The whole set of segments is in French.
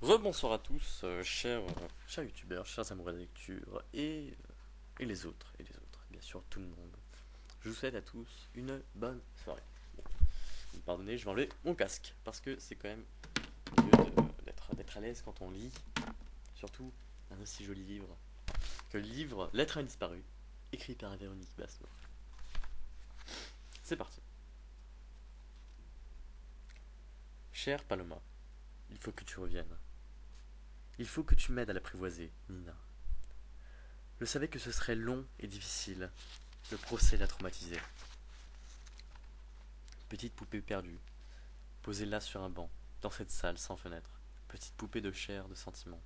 Rebonsoir à tous, chers youtubeurs, chers amoureux de la lecture et les autres, bien sûr tout le monde. Je vous souhaite à tous une bonne soirée. Bon, vous me pardonnez, je vais enlever mon casque parce que c'est quand même mieux d'être à l'aise quand on lit, surtout un aussi joli livre que le livre Lettre à une disparue, écrit par Véronique Basno. C'est parti. Chère Paloma, il faut que tu reviennes. Il faut que tu m'aides à l'apprivoiser, Nina. Je savais que ce serait long et difficile. Le procès l'a traumatisé. Petite poupée perdue, posée là sur un banc, dans cette salle sans fenêtre. Petite poupée de chair, de sentiments.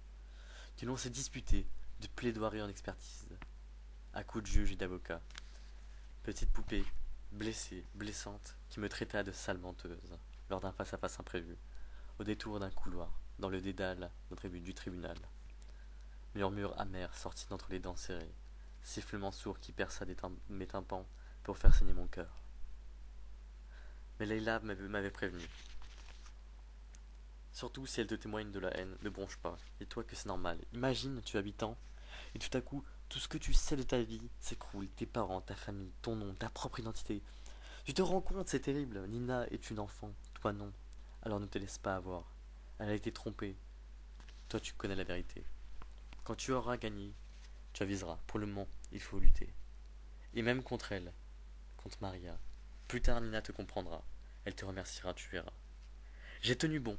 Que l'on s'est disputé, de plaidoirie en expertise, à coups de juge et d'avocat. Petite poupée, blessée, blessante, qui me traita de sale menteuse, lors d'un face-à-face imprévu, au détour d'un couloir, dans le dédale du tribunal. Murmure amer sorti d'entre les dents serrées, sifflement sourd qui perça mes tympans pour faire saigner mon cœur. Mais Leïla m'avait prévenu. Surtout si elle te témoigne de la haine, ne bronche pas. Dis-toi que c'est normal. Imagine, tu habites tant, et tout à coup, tout ce que tu sais de ta vie s'écroule. Tes parents, ta famille, ton nom, ta propre identité. Tu te rends compte, c'est terrible. Nina est une enfant, toi non. Alors ne te laisse pas avoir. Elle a été trompée. Toi, tu connais la vérité. Quand tu auras gagné, tu aviseras. Pour le moment, il faut lutter. Et même contre elle, contre Maria. Plus tard, Nina te comprendra. Elle te remerciera, tu verras. J'ai tenu bon.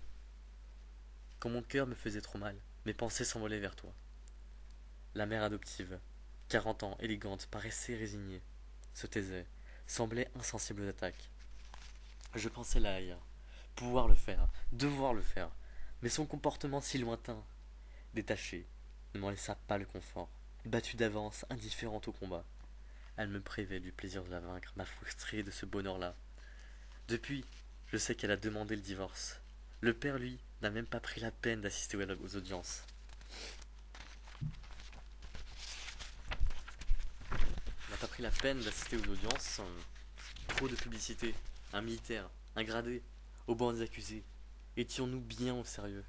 Quand mon cœur me faisait trop mal, mes pensées s'envolaient vers toi. La mère adoptive, 40 ans, élégante, paraissait résignée, se taisait, semblait insensible aux attaques. Je pensais la haïr, pouvoir le faire, devoir le faire, mais son comportement si lointain, détaché, ne m'en laissa pas le confort. Battue d'avance, indifférente au combat, elle me privait du plaisir de la vaincre, m'a frustré de ce bonheur-là. Depuis, je sais qu'elle a demandé le divorce. Le père, lui, n'a même pas pris la peine d'assister aux audiences. N'a pas pris la peine d'assister aux audiences. Trop de publicité. Un militaire, un gradé, au banc des accusés. Étions-nous bien au sérieux?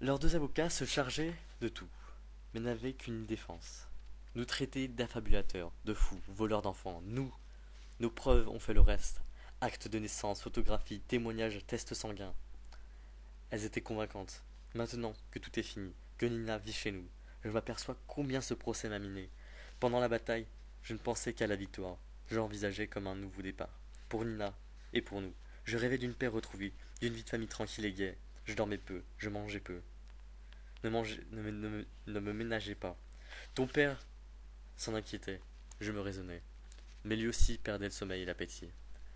Leurs deux avocats se chargeaient de tout, mais n'avaient qu'une défense. Nous traiter d'affabulateurs, de fous, voleurs d'enfants. Nous, nos preuves ont fait le reste. Actes de naissance, photographies, témoignages, tests sanguins. Elles étaient convaincantes. Maintenant que tout est fini, que Nina vit chez nous, je m'aperçois combien ce procès m'a miné. Pendant la bataille, je ne pensais qu'à la victoire. Je l'envisageais comme un nouveau départ. Pour Nina et pour nous. Je rêvais d'une paix retrouvée, d'une vie de famille tranquille et gaie. Je dormais peu, je mangeais peu. Ne me ménageais pas. Ton père s'en inquiétait. Je me raisonnais. Mais lui aussi perdait le sommeil et l'appétit.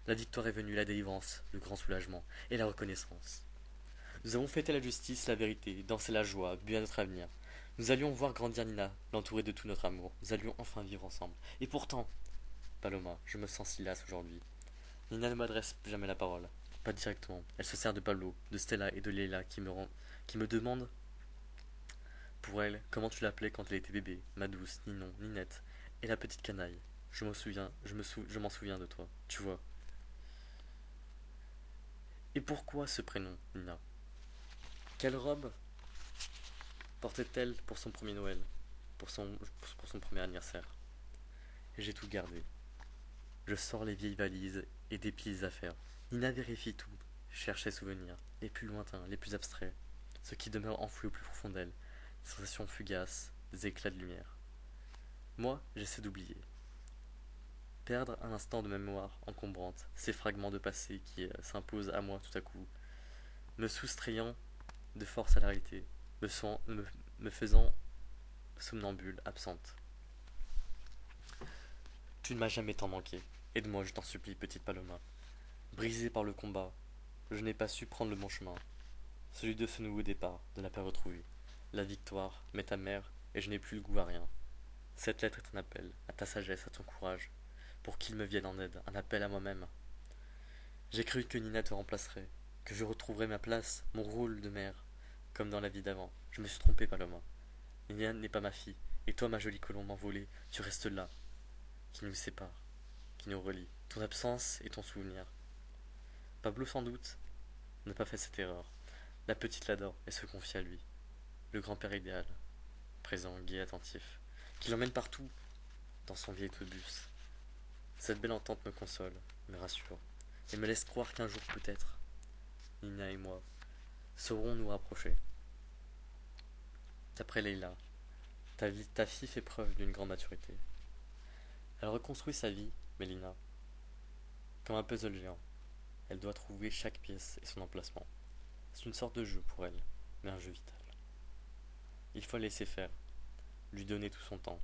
La victoire est venue, la délivrance, le grand soulagement et la reconnaissance. Nous avons fêté la justice, la vérité, dansé la joie, bu à notre avenir. Nous allions voir grandir Nina, l'entourer de tout notre amour. Nous allions enfin vivre ensemble. Et pourtant, Paloma, je me sens si lasse aujourd'hui. Nina ne m'adresse jamais la parole. Pas directement. Elle se sert de Pablo, de Stella et de Leila qui me demandent pour elle comment tu l'appelais quand elle était bébé. Ma douce, Ninon, Ninette. Et la petite canaille. Je m'en souviens de toi. Tu vois. Et pourquoi ce prénom, Nina? Quelle robe portait-elle pour son premier Noël, pour son premier anniversaire? Et j'ai tout gardé. Je sors les vieilles valises et déplie les affaires. Nina vérifie tout, cherche ses souvenirs, les plus lointains, les plus abstraits, ce qui demeure enfoui au plus profond d'elle, des sensations fugaces, des éclats de lumière. Moi, j'essaie d'oublier. Perdre un instant de mémoire encombrante, ces fragments de passé qui s'imposent à moi tout à coup, me soustrayant de force à la réalité, me faisant somnambule, absente. Tu ne m'as jamais tant manqué. Aide-moi, je t'en supplie, petite Paloma. Brisé par le combat, je n'ai pas su prendre le bon chemin. Celui de ce nouveau départ, de la paix retrouvée. La victoire m'est amère et je n'ai plus le goût à rien. Cette lettre est un appel, à ta sagesse, à ton courage, pour qu'il me vienne en aide, un appel à moi-même. J'ai cru que Nina te remplacerait, que je retrouverais ma place, mon rôle de mère, comme dans la vie d'avant. Je me suis trompé, Paloma. Nina n'est pas ma fille, et toi, ma jolie colombe envolée, tu restes là, qui nous sépare, qui nous relie. Ton absence et ton souvenir. Pablo sans doute, n'a pas fait cette erreur. La petite l'adore et se confie à lui. Le grand-père idéal, présent, gai, attentif, qui l'emmène partout dans son vieil autobus. Cette belle entente me console, me rassure, et me laisse croire qu'un jour peut-être, Nina et moi saurons nous rapprocher. D'après Leila, ta fille fait preuve d'une grande maturité. Elle reconstruit sa vie, Mélina, comme un puzzle géant. Elle doit trouver chaque pièce et son emplacement. C'est une sorte de jeu pour elle, mais un jeu vital. Il faut la laisser faire, lui donner tout son temps.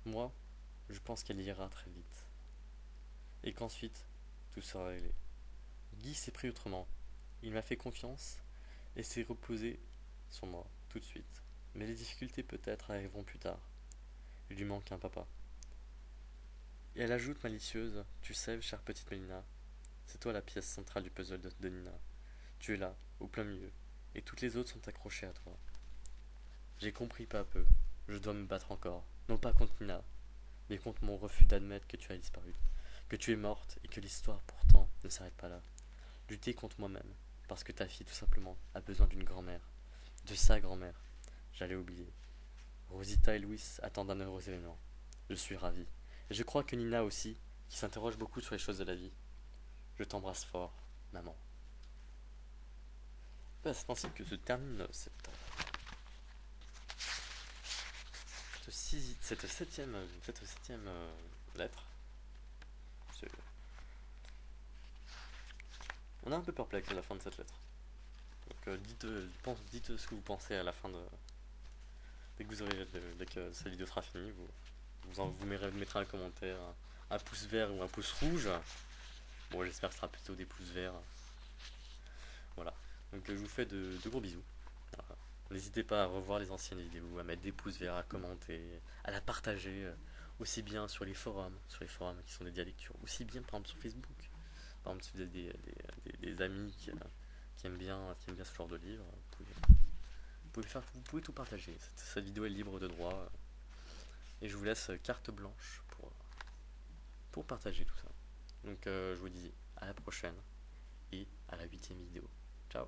Moi, je pense qu'elle ira très vite. Et qu'ensuite, tout sera réglé. Guy s'est pris autrement. Il m'a fait confiance et s'est reposé sur moi, tout de suite. Mais les difficultés peut-être arriveront plus tard. Il lui manque un papa. Et elle ajoute malicieuse, tu sais, chère petite Mélina, c'est toi la pièce centrale du puzzle de Nina. Tu es là, au plein milieu, et toutes les autres sont accrochées à toi. J'ai compris peu à peu. Je dois me battre encore, non pas contre Nina, mais contre mon refus d'admettre que tu as disparu, que tu es morte et que l'histoire pourtant ne s'arrête pas là. Lutter contre moi-même, parce que ta fille tout simplement a besoin d'une grand-mère, de sa grand-mère. J'allais oublier. Rosita et Louis attendent un heureux événement. Je suis ravi. Et je crois que Nina aussi, qui s'interroge beaucoup sur les choses de la vie. Je t'embrasse fort, maman. C'est ainsi que se termine cette septième lettre. C'est- On est un peu perplexe à la fin de cette lettre. Donc dites ce que vous pensez à la fin de... Dès que cette vidéo sera finie, vous mettrez un commentaire, un pouce vert ou un pouce rouge. Bon, j'espère que ce sera plutôt des pouces verts. Voilà. Donc je vous fais de gros bisous. Voilà. N'hésitez pas à revoir les anciennes vidéos, à mettre des pouces verts, à commenter, à la partager, aussi bien sur les forums qui sont dédiés à la lecture, aussi bien par exemple sur Facebook. Par exemple, si vous avez des amis qui aiment bien ce genre de livre, vous pouvez tout partager. Cette vidéo est libre de droit. Et je vous laisse carte blanche pour partager tout ça. Donc je vous dis à la prochaine et à la 8e vidéo. Ciao.